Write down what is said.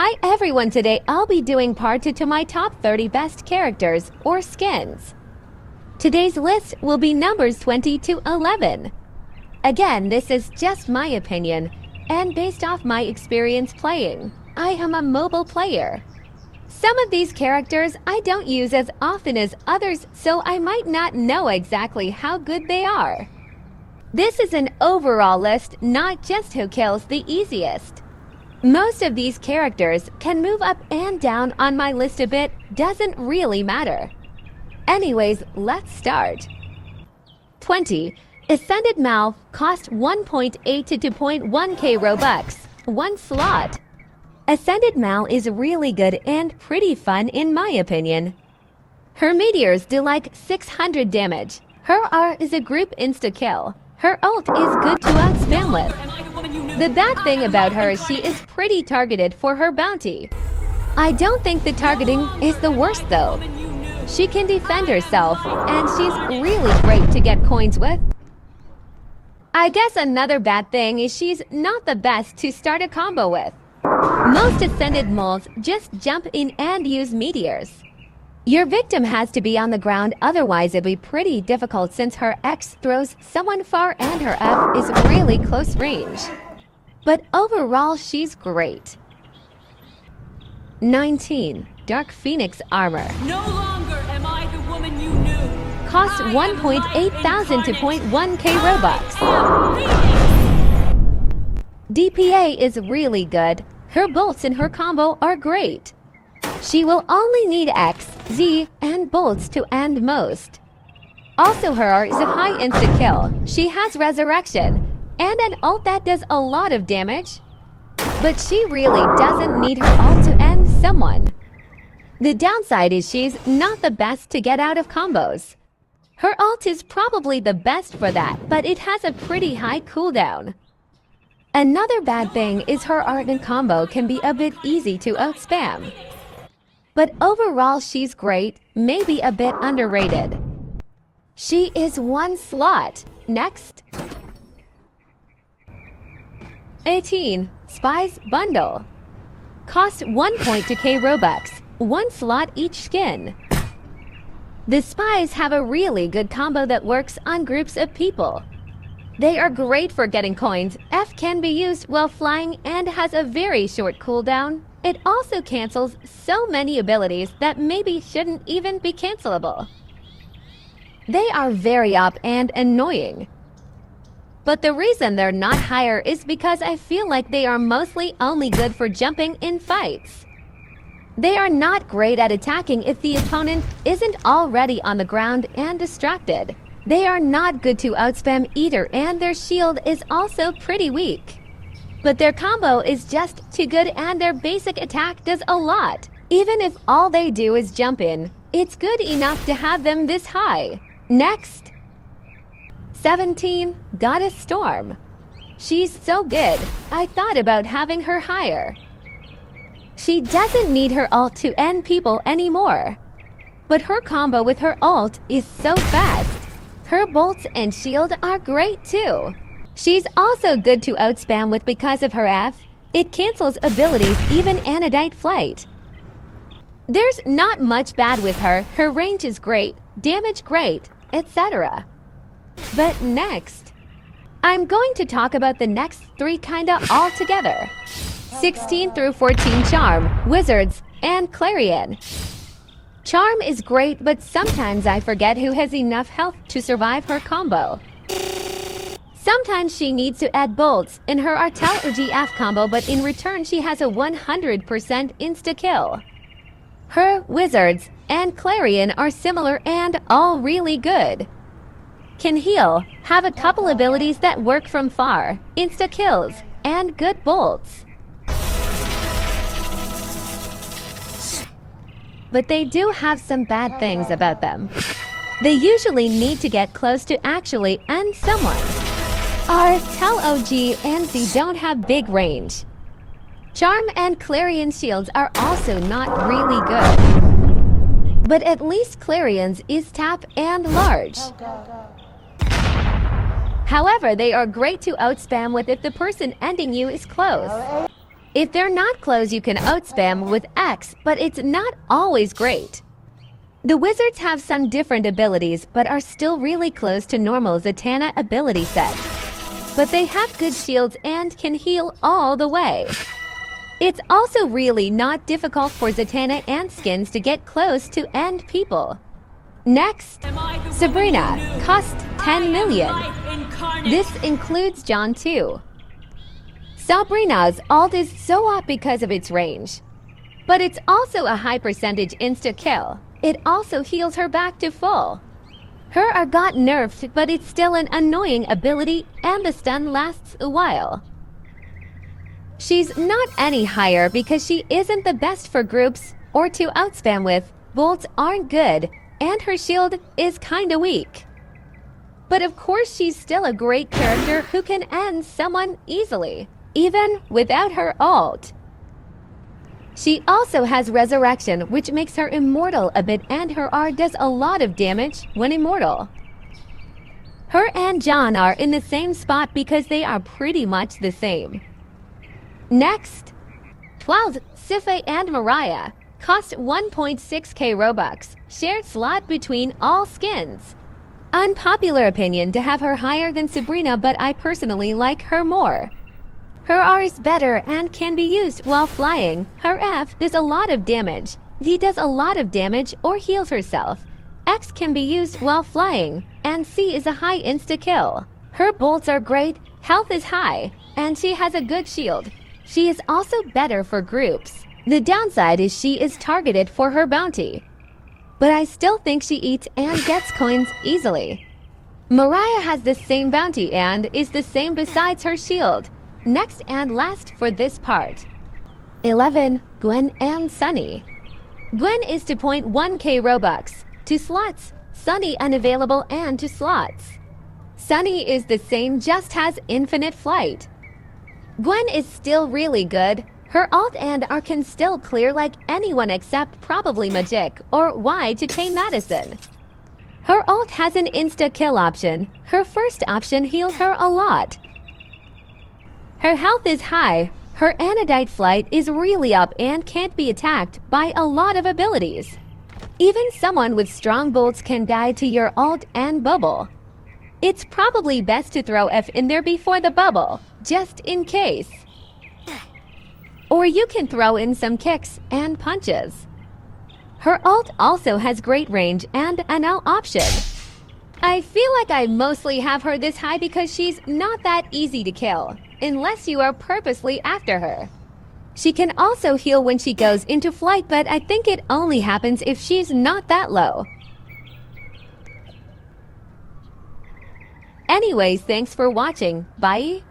Hi everyone, today I'll be doing part 2 to my top 30 best characters or skins. Today's list will be numbers 20 to 11. Again, this is just my opinion and based off my experience playing. I am a mobile player. Some of these characters I don't use as often as others, so I might not know exactly how good they are. This is an overall list, not just who kills the easiest. Most of these characters can move up and down on my list a bit, doesn't really matter. Anyways, let's start. 20. Ascended Mal cost 1.8 to 2.1k Robux, 1 slot. Ascended Mal is really good and pretty fun in my opinion. Her meteors do like 600 damage. Her R is a group insta-kill. Her ult is good to outspam with. The bad thing about her is she is pretty targeted for her bounty. I don't think the targeting is the worst though. She can defend herself and she's really great to get coins with. I guess another bad thing is she's not the best to start a combo with. Most ascended moles just jump in and use meteors. Your victim has to be on the ground, otherwise it'll be pretty difficult since her X throws someone far and her F is really close range. But overall, she's great. 19. Dark Phoenix Armor. No longer am I the woman you knew. Costs 1.8 thousand to 0.1k Robux. DPA is really good. Her bolts in her combo are great. She will only need X, Z, and bolts to end most. Also, her R is a high insta-kill. She has Resurrection and an ult that does a lot of damage. But she really doesn't need her ult to end someone. The downside is she's not the best to get out of combos. Her ult is probably the best for that, but it has a pretty high cooldown. Another bad thing is her art and combo can be a bit easy to outspam. But overall she's great, maybe a bit underrated. She is 1 slot. Next. 18. Spies Bundle. Cost 1.2k Robux, 1 slot each skin. The Spies have a really good combo that works on groups of people. They are great for getting coins. F can be used while flying and has a very short cooldown. It also cancels so many abilities that maybe shouldn't even be cancelable. They are very OP and annoying. But the reason they're not higher is because I feel like they are mostly only good for jumping in fights. They are not great at attacking if the opponent isn't already on the ground and distracted. They are not good to outspam either, and their shield is also pretty weak. But their combo is just too good and their basic attack does a lot. Even if all they do is jump in, it's good enough to have them this high. Next. 17. Goddess Storm. She's so good, I thought about having her higher. She doesn't need her ult to end people anymore. But her combo with her ult is so fast. Her bolts and shield are great too. She's also good to outspam with because of her F. It cancels abilities, even Anodite Flight. There's not much bad with her. Her range is great, damage great, etc. But next, I'm going to talk about the next 3 kinda all together. 16 through 14 Charm, Wizards, and Clarion. Charm is great, but sometimes I forget who has enough health to survive her combo. Sometimes she needs to add bolts in her Artel or GF combo, but in return she has a 100% insta-kill. Her Wizards and Clarion are similar and all really good. Can heal, have a couple abilities that work from far, insta-kills, and good bolts. But they do have some bad things about them. They usually need to get close to actually end someone. Our Tel OG and Z don't have big range. Charm and Clarion shields are also not really good. But at least Clarion's is tap and large. However, they are great to outspam with if the person ending you is close. If they're not close, you can outspam with X, but it's not always great. The wizards have some different abilities, but are still really close to normal Zatanna ability set. But they have good shields and can heal all the way. It's also really not difficult for Zatanna and skins to get close to end people. Next, Sabrina cost 10 million. This includes John too. Sabrina's ult is so up because of its range. But it's also a high percentage insta-kill. It also heals her back to full. Her are got nerfed, but it's still an annoying ability and the stun lasts a while. She's not any higher because she isn't the best for groups or to outspam with. Bolts aren't good and her shield is kinda weak. But of course she's still a great character who can end someone easily, even without her ult. She also has Resurrection, which makes her immortal a bit, and her R does a lot of damage when immortal. Her and John are in the same spot because they are pretty much the same. Next, 12 Sifei and Mariah cost 1.6k Robux, shared slot between all skins. Unpopular opinion to have her higher than Sabrina, but I personally like her more. Her R is better and can be used while flying. Her F does a lot of damage. D does a lot of damage or heals herself. X can be used while flying. And C is a high insta-kill. Her bolts are great, health is high, and she has a good shield. She is also better for groups. The downside is she is targeted for her bounty. But I still think she eats and gets coins easily. Mariah has the same bounty and is the same besides her shield. Next and last for this part. 11. Gwen and Sunny. Gwen is 2.1k Robux. To slots. Sunny unavailable and to slots. Sunny is the same, just has infinite flight. Gwen is still really good. Her ult and R can still clear like anyone except probably Magic or Y to K Madison. Her ult has an insta-kill option. Her first option heals her a lot. Her health is high, her Anodite flight is really up and can't be attacked by a lot of abilities. Even someone with strong bolts can die to your ult and bubble. It's probably best to throw F in there before the bubble, just in case. Or you can throw in some kicks and punches. Her ult also has great range and an L option. I feel like I mostly have her this high because she's not that easy to kill, unless you are purposely after her. She can also heal when she goes into flight, but I think it only happens if she's not that low. Anyways, thanks for watching. Bye!